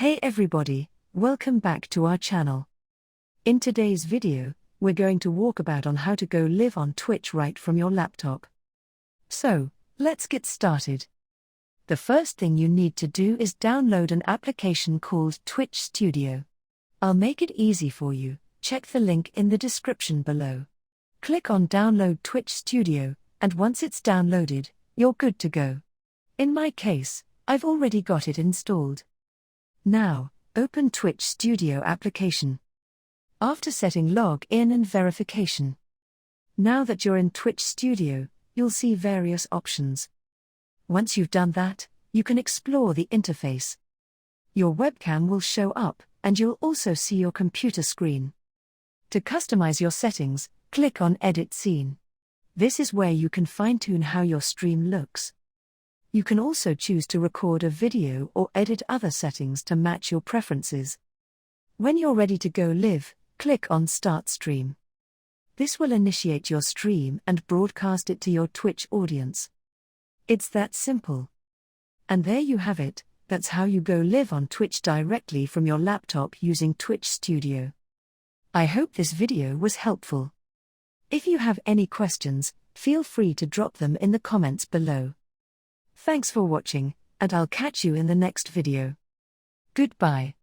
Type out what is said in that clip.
Hey everybody, welcome back to our channel. In today's video, we're going to walk about on how to go live on Twitch right from your laptop. So, let's get started. The first thing you need to do is download an application called Twitch Studio. I'll make it easy for you, check the link in the description below. Click on Download Twitch Studio, and once it's downloaded, you're good to go. In my case, I've already got it installed. Now, open Twitch Studio application. After setting login and verification. Now that you're in Twitch Studio, you'll see various options. Once you've done that, you can explore the interface. Your webcam will show up, and you'll also see your computer screen. To customize your settings, click on Edit Scene. This is where you can fine-tune how your stream looks. You can also choose to record a video or edit other settings to match your preferences. When you're ready to go live, click on Start Stream. This will initiate your stream and broadcast it to your Twitch audience. It's that simple. And there you have it, that's how you go live on Twitch directly from your laptop using Twitch Studio. I hope this video was helpful. If you have any questions, feel free to drop them in the comments below. Thanks for watching, and I'll catch you in the next video. Goodbye.